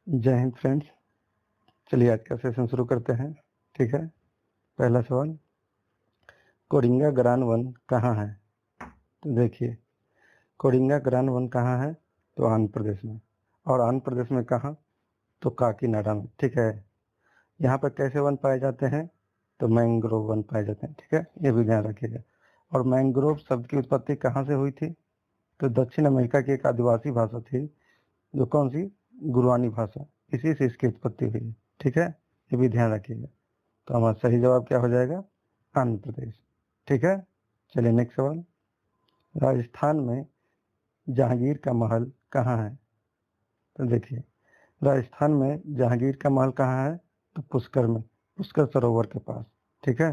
जय हिंद फ्रेंड्स। चलिए आज का सेशन शुरू करते हैं। ठीक है, पहला सवाल, कोरिंगा ग्रान वन कहाँ है? तो देखिए, कोरिंगा ग्रान वन कहाँ है? तो आंध्र प्रदेश में। और आंध्र प्रदेश में कहाँ? तो काकीनाडा में। ठीक है, यहाँ पर कैसे वन पाए जाते हैं? तो मैंग्रोव वन पाए जाते हैं। ठीक है, ये भी ध्यान रखिएगा। और मैंग्रोव शब्द की उत्पत्ति कहाँ से हुई थी? तो दक्षिण अमेरिका की एक आदिवासी भाषा थी, जो कौन सी? गुरवानी भाषा, इसी से इसकी उत्पत्ति हुई है। ठीक है, ये भी ध्यान रखिएगा। तो हमारा सही जवाब क्या हो जाएगा? आंध्र प्रदेश। ठीक है, चलिए नेक्स्ट सवाल, राजस्थान में जहांगीर का महल कहाँ है? तो देखिए, राजस्थान में जहांगीर का महल कहाँ है? तो पुष्कर में, पुष्कर सरोवर के पास। ठीक है,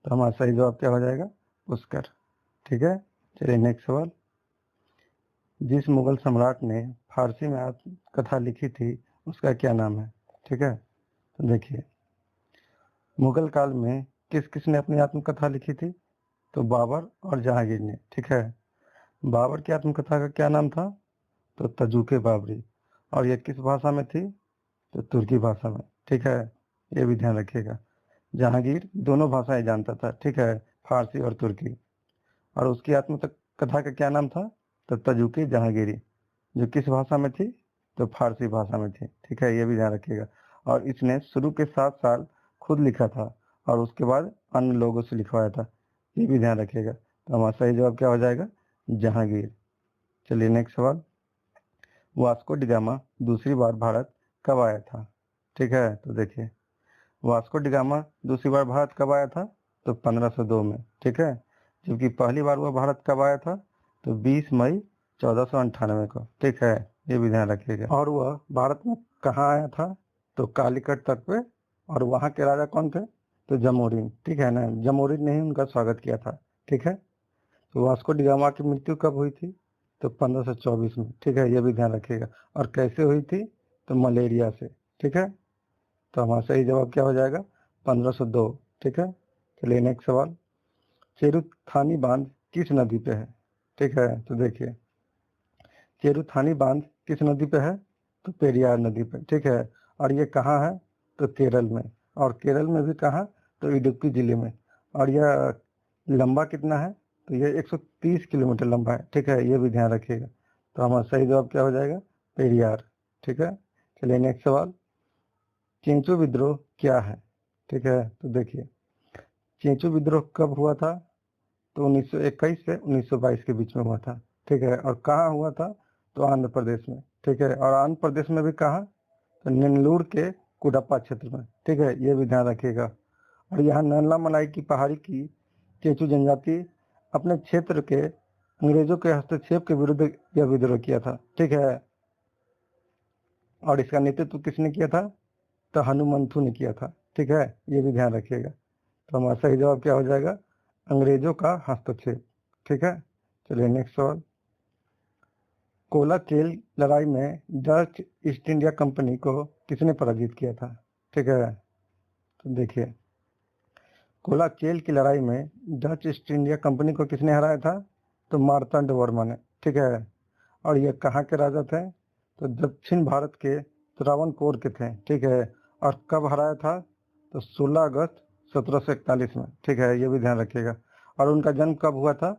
तो हमारा सही जवाब क्या हो जाएगा? पुष्कर। ठीक है, चलिए नेक्स्ट सवाल, जिस मुगल सम्राट ने फारसी में आत्मकथा लिखी थी उसका क्या नाम है? ठीक है, तो देखिए, मुगल काल में किस किसने अपनी आत्मकथा लिखी थी? तो बाबर और जहांगीर ने। ठीक है, बाबर की आत्मकथा का क्या नाम था? तो तजुके बाबरी। और यह किस भाषा में थी? तो तुर्की भाषा में। ठीक है, ये भी ध्यान रखिएगा। जहांगीर दोनों भाषाएं जानता था। ठीक है, फारसी और तुर्की। और उसकी आत्मकथा का क्या नाम था? तो तजुके जहांगीरी, जो किस भाषा में थी? तो फारसी भाषा में थी। ठीक है, ये भी ध्यान रखिएगा। और इसने शुरू के 7 साल खुद लिखा था और उसके बाद अन्य लोगों से लिखवाया था। ये भी ध्यान रखिएगा। तो हमारा सही जवाब क्या हो जाएगा? जहांगीर। चलिए नेक्स्ट सवाल, वास्को डिगामा दूसरी बार भारत कब आया था? ठीक है, तो देखिए, वास्को डिगामा दूसरी बार भारत कब आया था? तो 1502 में। ठीक है, जबकि पहली बार वह भारत कब आया था? तो 20 मई 1498 को। ठीक है, ये भी ध्यान रखिएगा। और वह भारत में कहाँ आया था? तो कालीकट तट पे। और वहाँ के राजा कौन थे? तो जमोरिन। ठीक है ना, जमोरिन ने ही उनका स्वागत किया था। ठीक है, तो वास्को डिगामा की मृत्यु कब हुई थी? तो 1524 में। ठीक है, ये भी ध्यान रखिएगा। और कैसे हुई थी? तो मलेरिया से। ठीक है, तो हमारा सही जवाब क्या हो जाएगा? 1502। ठीक है, चलिए नेक्स्ट सवाल, चेरुथानी बांध किस नदी पे है? ठीक है, तो देखिए, चेरुथानी बांध किस नदी पे है? तो पेरियार नदी पे। ठीक है, और ये कहाँ है? तो केरल में। और केरल में भी कहाँ? तो इडुक्की जिले में। और यह लंबा कितना है? तो ये 130 किलोमीटर लंबा है। ठीक है, ये भी ध्यान रखिएगा। तो हमारा सही जवाब क्या हो जाएगा? पेरियार। ठीक है, चलिए नेक्स्ट सवाल, चेंचू विद्रोह क्या है? ठीक है, तो देखिए, चेंचू विद्रोह कब हुआ था? तो 1921 से 1922 के बीच में हुआ था। ठीक है, और कहाँ हुआ था? तो आंध्र प्रदेश में। ठीक है, और आंध्र प्रदेश में भी कहाँ? तो नेल्लूर के कुडप्पा क्षेत्र में। ठीक है, ये भी ध्यान रखिएगा। और यहाँ नल्ला मलाई की पहाड़ी की चेंचू जनजाति अपने क्षेत्र के अंग्रेजों के हस्तक्षेप के विरुद्ध यह विद्रोह किया था। ठीक है, और इसका नेतृत्व किसने किया था? तो हनुमंथु ने किया था। ठीक है, ये भी ध्यान रखिएगा। तो हमारा सही जवाब क्या हो जाएगा? अंग्रेजों का हस्तक्षेप। ठीक है, चलिए नेक्स्ट सवाल, कोलाचेल लड़ाई में डच ईस्ट इंडिया कंपनी को किसने पराजित किया था? ठीक है, तो देखिए, कोलाचेल की लड़ाई में डच ईस्ट इंडिया कंपनी को किसने हराया था? तो मार्तंड वर्मा ने। ठीक है, और ये कहाँ के राजा थे? तो दक्षिण भारत के त्रावणकोर के थे। ठीक है, और कब हराया था? तो 16 अगस्त 1741 में। ठीक है, ये भी ध्यान रखिएगा। और उनका जन्म कब हुआ था?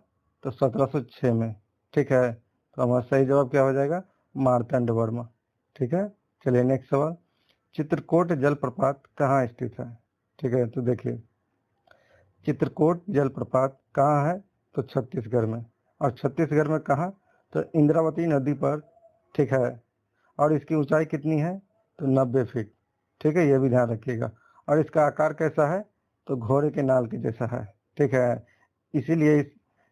तो 1706 में। ठीक है, तो हमारा सही जवाब क्या हो जाएगा? मार्तंड वर्मा। ठीक है, चलिए नेक्स्ट सवाल, चित्रकूट जलप्रपात कहाँ स्थित है? ठीक है, तो देखिए, चित्रकूट जलप्रपात कहाँ है? तो छत्तीसगढ़ में। और छत्तीसगढ़ में कहाँ? तो इंद्रावती नदी पर। ठीक है, और इसकी ऊंचाई कितनी है? तो 90 फीट। ठीक है, ये भी ध्यान रखिएगा। और इसका आकार कैसा है? तो घोड़े के नाल के जैसा है। ठीक है, इसीलिए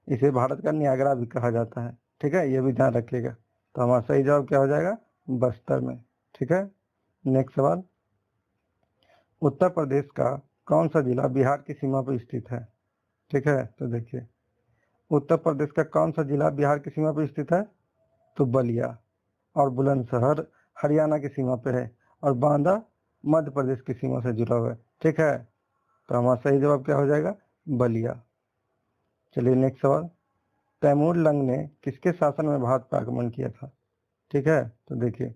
इसे भारत का नियाग्रा भी कहा जाता है। ठीक है, ये भी ध्यान रखिएगा। तो हमारा सही जवाब क्या हो जाएगा? बस्तर में। ठीक है, नेक्स्ट सवाल, उत्तर प्रदेश का कौन सा जिला बिहार की सीमा पर स्थित है? ठीक है, तो देखिए, उत्तर प्रदेश का कौन सा जिला बिहार की सीमा पर स्थित है? तो बलिया। और बुलंदशहर हरियाणा की सीमा पे है। और बांदा मध्य प्रदेश की सीमा से जुड़ा हुआ है। ठीक है, तो हमारा सही जवाब क्या हो जाएगा? बलिया। चलिए नेक्स्ट सवाल, तैमूर लंग ने किसके शासन में भारत पर आक्रमण किया था? ठीक है, तो देखिए,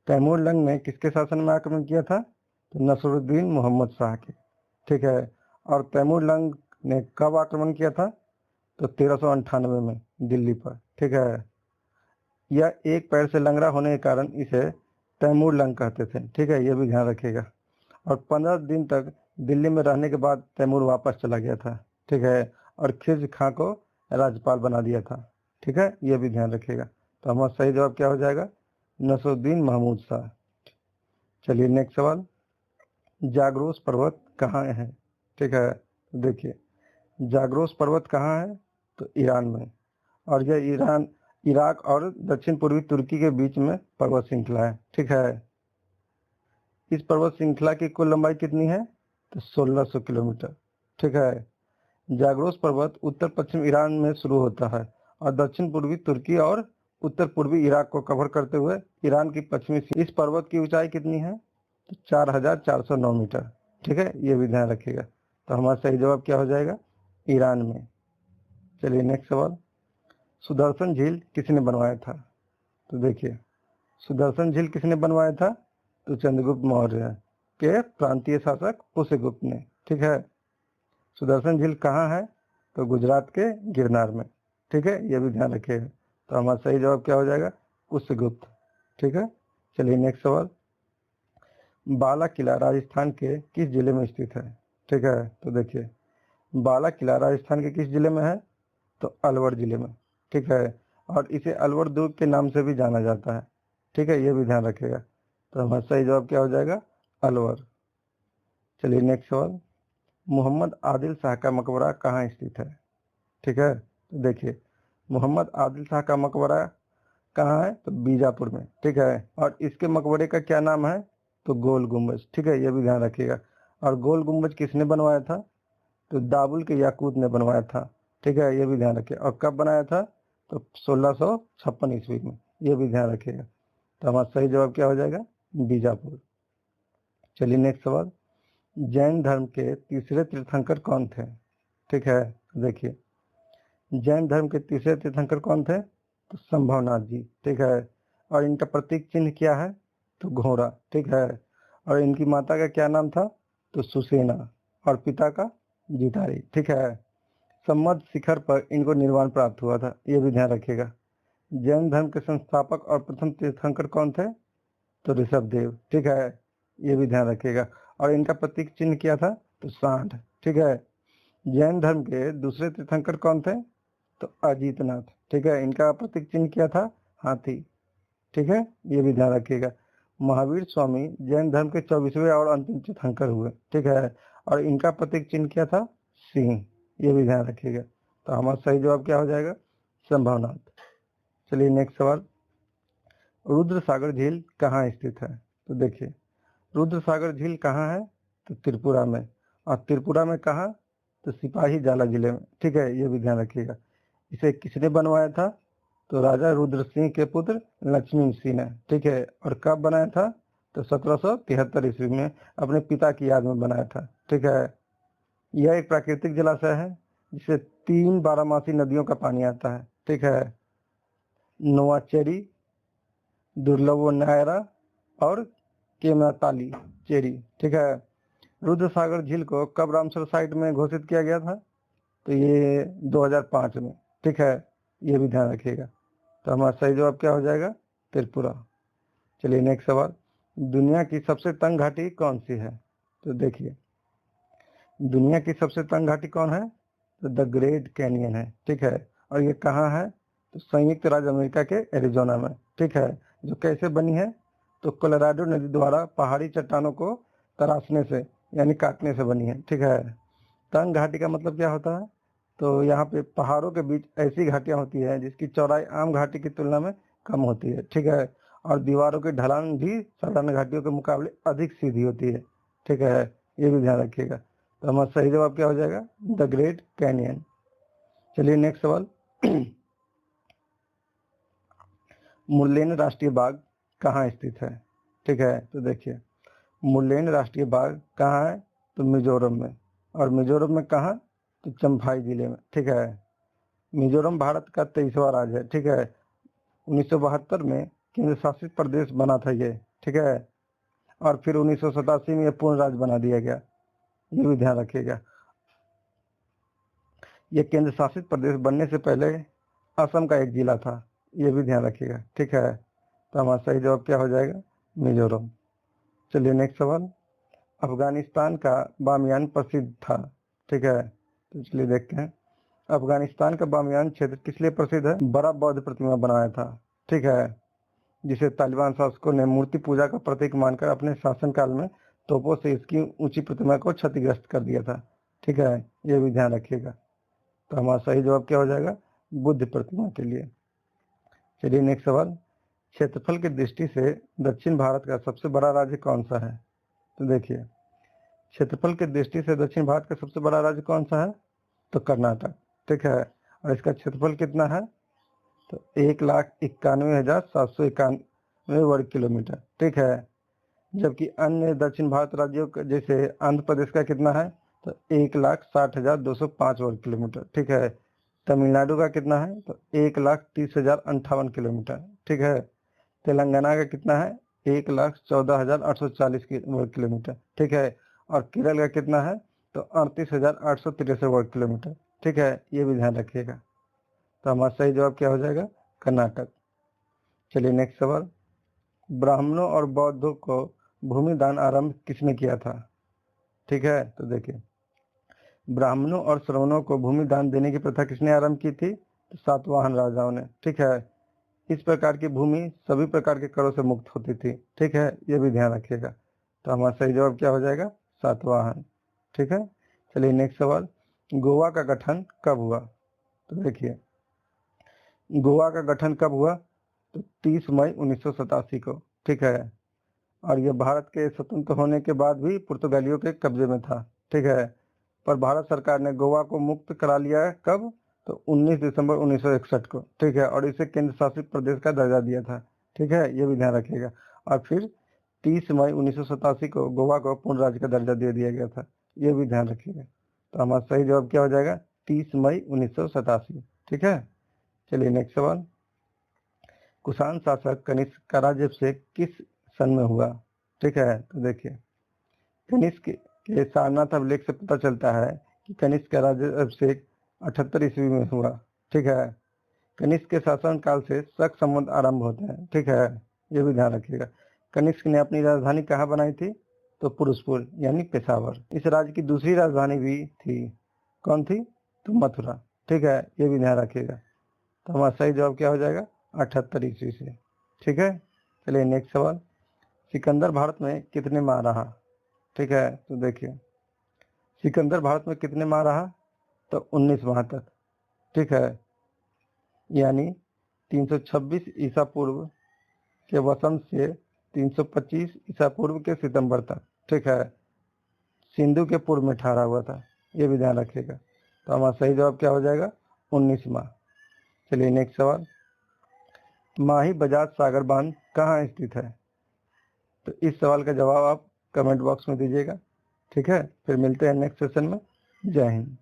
तैमूर लंग ने किसके शासन में आक्रमण किया था? तो नसरुद्दीन मोहम्मद शाह के, ठीक है। और तैमूर लंग ने कब आक्रमण किया था? तो 1398 में दिल्ली पर, ठीक है। यह एक पैर से लंगड़ा होने के कारण इसे तैमूर लंग कहते थे, ठीक है, ये भी ध्यान रखिएगा। और 15 दिन तक दिल्ली में रहने के बाद तैमूर वापस चला गया था, ठीक है, और खिज़्र खां को राज्यपाल बना दिया था, ठीक है, ये भी ध्यान रखिएगा। तो हमारा सही जवाब क्या हो जाएगा? नसरुद्दीन महमूद शाह। चलिए नेक्स्ट सवाल, जाग्रोस पर्वत कहाँ है? ठीक है, देखिए जाग्रोस पर्वत कहाँ है? तो ईरान में, और यह ईरान, इराक और दक्षिण पूर्वी तुर्की के बीच में पर्वत श्रृंखला है, ठीक है। इस पर्वत श्रृंखला की कुल लंबाई कितनी है? तो 1600 किलोमीटर, ठीक है। जाग्रोस पर्वत उत्तर पश्चिम ईरान में शुरू होता है और दक्षिण पूर्वी तुर्की और उत्तर पूर्वी इराक को कवर करते हुए ईरान की पश्चिमी इस पर्वत की ऊंचाई कितनी है? तो 4409 मीटर, ठीक है, ये भी ध्यान रखिएगा। तो हमारा सही जवाब क्या हो जाएगा? ईरान में। चलिए नेक्स्ट सवाल, सुदर्शन झील किसने बनवाया था? तो देखिए सुदर्शन झील किसने बनवाया था? तो चंद्रगुप्त मौर्य के प्रांतीय शासक पुष्यगुप्त ने, ठीक है। सुदर्शन झील कहाँ है? तो गुजरात के गिरनार में, ठीक है, ये भी ध्यान रखिएगा। तो हमारा सही जवाब क्या हो जाएगा? पुष्यगुप्त, ठीक है। चलिए नेक्स्ट सवाल, बाला किला राजस्थान के किस जिले में स्थित है? ठीक है, तो देखिए बाला किला राजस्थान के किस जिले में है? तो अलवर जिले में, ठीक है, और इसे अलवर दुर्ग के नाम से भी जाना जाता है, ठीक है, ये भी ध्यान रखिएगा। तो हमारा सही जवाब क्या हो जाएगा? अलवर। चलिए नेक्स्ट सवाल, मोहम्मद आदिल शाह का मकबरा कहाँ स्थित है? ठीक है, तो देखिए मोहम्मद आदिल शाह का मकबरा कहाँ है? तो बीजापुर में, ठीक है, और इसके मकबरे का क्या नाम है? तो गोल गुम्बज, ठीक है, ये भी ध्यान रखिएगा। और गोल गुम्बज किसने बनवाया था? तो दाबुल के याकूत ने बनवाया था, ठीक है, ये भी ध्यान रखिए। और कब बनाया था? तो 1656 ईस्वी में, ये भी ध्यान रखिएगा। तो हमारा सही जवाब क्या हो जाएगा? बीजापुर। चलिए नेक्स्ट सवाल, जैन धर्म के तीसरे तीर्थंकर कौन थे? ठीक है, देखिए जैन धर्म के तीसरे तीर्थंकर कौन थे? तो संभवनाथ जी, ठीक है, और इनका प्रतीक चिन्ह क्या है? तो घोड़ा, ठीक है, और इनकी माता का क्या नाम था? तो सुसेना, और पिता का जितारी, ठीक है। सम्मद शिखर पर इनको निर्वाण प्राप्त हुआ था, ये भी ध्यान रखिएगा। जैन धर्म के संस्थापक और प्रथम तीर्थंकर कौन थे? तो ऋषभदेव, ठीक है, ये भी ध्यान रखिएगा। और इनका प्रतीक चिन्ह क्या था? तो सांड, ठीक है। जैन धर्म के दूसरे तीर्थंकर कौन थे? तो अजीतनाथ, ठीक है, इनका प्रतीक चिन्ह क्या था? हाथी, ठीक है, ये भी ध्यान रखिएगा। महावीर स्वामी जैन धर्म के 24वें और अंतिम तीर्थंकर हुए, ठीक है, और इनका प्रतीक चिन्ह क्या था? सिंह, ये भी ध्यान रखिएगा। तो हमारा सही जवाब क्या हो जाएगा? संभवनाथ। चलिए नेक्स्ट सवाल, रुद्र सागर झील कहाँ स्थित है? तो देखिए रुद्र सागर झील कहाँ है? तो त्रिपुरा में, और त्रिपुरा में कहाँ? तो सिपाही जाला जिले में, ठीक है, ये भी ध्यान रखिएगा। इसे किसने बनवाया था? तो राजा रुद्र सिंह के पुत्र लक्ष्मी सिंह ने, ठीक है, और कब बनाया था? तो 1773 ईस्वी में अपने पिता की याद में बनाया था, ठीक है। यह एक प्राकृतिक जलाशय है जिसे 3 बारहमासी नदियों का पानी आता है, ठीक है, नोआचेरी, दुर्लभो नायरा और केमताली चेरी, ठीक है। रुद्र सागर झील को कब रामसर साइट में घोषित किया गया था? तो ये 2005 में, ठीक है, ये भी ध्यान रखिएगा। तो हमारा सही जवाब क्या हो जाएगा? त्रिपुरा। चलिए नेक्स्ट सवाल, दुनिया की सबसे तंग घाटी कौन सी है? तो देखिए दुनिया की सबसे तंग घाटी कौन है? तो द ग्रेट कैनियन है, ठीक है, और ये कहाँ है? तो संयुक्त राज्य अमेरिका के एरिजोना में, ठीक है, जो कैसे बनी है? तो कोलोराडो नदी द्वारा पहाड़ी चट्टानों को तराशने से यानी काटने से बनी है, ठीक है। तंग घाटी का मतलब क्या होता है? तो यहाँ पे पहाड़ों के बीच ऐसी घाटियां होती है जिसकी चौड़ाई आम घाटी की तुलना में कम होती है, ठीक है, और दीवारों की ढलान भी साधारण घाटियों के मुकाबले अधिक सीधी होती है, ठीक है, ये भी ध्यान रखिएगा। तो हमारा सही जवाब क्या हो जाएगा? The great canyon. चलिए नेक्स्ट सवाल, मुल्लेन राष्ट्रीय बाग कहाँ स्थित है? ठीक है, तो देखिए मुल्लेन राष्ट्रीय बाग कहाँ है? तो मिजोरम में, और मिजोरम में कहाँ? तो चंफाई जिले में, ठीक है। मिजोरम भारत का 23वां राज्य है, ठीक है, 1972 में केंद्र शासित प्रदेश बना था ये, ठीक है। और फिर 1987 में ये पूर्ण राज्य बना दिया गया, ये भी ध्यान रखिएगा। ये केंद्र शासित प्रदेश बनने से पहले असम का एक जिला था, ये भी ध्यान रखिएगा, ठीक है। तो हमारा सही जवाब क्या हो जाएगा? मिजोरम। चलिए नेक्स्ट सवाल, अफगानिस्तान का बामियान प्रसिद्ध था, ठीक है। तो चलिए देखते हैं, अफगानिस्तान का बामियान क्षेत्र किस लिए प्रसिद्ध है? बड़ा बौद्ध प्रतिमा बनाया था, ठीक है, जिसे तालिबान शासकों ने मूर्ति पूजा का प्रतीक मानकर अपने शासनकाल में तोपों से इसकी ऊंची प्रतिमा को क्षतिग्रस्त कर दिया था, ठीक है, ये भी ध्यान रखिएगा। तो हमारा सही जवाब क्या हो जाएगा? बुद्ध प्रतिमा के लिए। चलिए नेक्स्ट सवाल, क्षेत्रफल की दृष्टि से दक्षिण भारत का सबसे बड़ा राज्य कौन सा है? तो देखिए, क्षेत्रफल की दृष्टि से दक्षिण भारत का सबसे बड़ा राज्य कौन सा है? तो कर्नाटक, ठीक है। और इसका क्षेत्रफल कितना है? तो 1,91,791 वर्ग किलोमीटर, ठीक है। जबकि अन्य दक्षिण भारत राज्यों का जैसे आंध्र प्रदेश का कितना है? तो 1,60,205 वर्ग किलोमीटर, ठीक है। तमिलनाडु का कितना है? तो 1,30,058 किलोमीटर, ठीक है। तेलंगाना का कितना है? 1,14,840 वर्ग किलोमीटर, ठीक है। और केरल का कितना है? तो 38,863 वर्ग किलोमीटर, ठीक है, ये भी ध्यान रखिएगा। तो हमारा सही जवाब क्या हो जाएगा? कर्नाटक। चलिए नेक्स्ट सवाल, ब्राह्मणों और बौद्धों को भूमि दान आरंभ किसने किया था? ठीक है, तो देखिए, ब्राह्मणों और श्रमणों को भूमि दान देने की प्रथा किसने आरंभ की थी? तो सातवाहन राजाओं ने, ठीक है। इस प्रकार की भूमि सभी प्रकार के करों से मुक्त होती थी, ठीक है, ये भी ध्यान रखिएगा। तो हमारा सही जवाब क्या हो जाएगा? सातवाहन, ठीक है। चलिए नेक्स्ट सवाल, गोवा का गठन कब हुआ? तो देखिए, गोवा का गठन कब हुआ? तो 30 मई 1987 को, ठीक है। और यह भारत के स्वतंत्र होने के बाद भी पुर्तगालियों के कब्जे में था, ठीक है। पर भारत सरकार ने गोवा को मुक्त करा लिया है कब? तो 19 दिसंबर 1961 को, ठीक है। और इसे केंद्र शासित प्रदेश का दर्जा दिया था, ठीक है, ये भी ध्यान रखिएगा। और फिर 30 मई 1987 को गोवा को पूर्ण राज्य का दर्जा दे दिया गया था, ये भी ध्यान रखिएगा। तो हमारा सही जवाब क्या हो जाएगा? 30 मई 1987, ठीक है। चलिए नेक्स्ट सवाल, कुषाण शासक कनिष्क का राज्याभिषेक किस सन में हुआ? ठीक है, तो देखिए, कनिष्क के सारनाथ अभिलेख से पता चलता है कि कनिष्क का राज्याभिषेक 78 ईस्वी में हुआ, ठीक है। कनिष्क के शासन काल से शक संवत आरंभ होते हैं, ठीक है, ये भी ध्यान रखिएगा। कनिष्क ने अपनी राजधानी कहाँ बनाई थी? तो पुरुषपुर यानी पेशावर। इस राज्य की दूसरी राजधानी भी थी, कौन थी? तो मथुरा, ठीक है, ये भी ध्यान रखिएगा। तो हमारा सही जवाब क्या हो जाएगा? 78 ईस्वी से, ठीक है। चलिए नेक्स्ट सवाल, सिकंदर भारत में कितने माह रहा? ठीक है, तो देखिए, सिकंदर भारत में कितने माह रहा? तो 19 माह तक, ठीक है, यानी 326 ईसा पूर्व के वसंत से 325 ईसा पूर्व के सितंबर तक, ठीक है, सिंधु के पूर्व में ठहरा हुआ था, ये भी ध्यान रखिएगा। तो हमारा सही जवाब क्या हो जाएगा? 19 माह। चलिए नेक्स्ट सवाल, माही बजाज सागर बांध कहाँ स्थित है? तो इस सवाल का जवाब आप कमेंट बॉक्स में दीजिएगा, ठीक है। फिर मिलते हैं नेक्स्ट सेशन में। जय हिंद।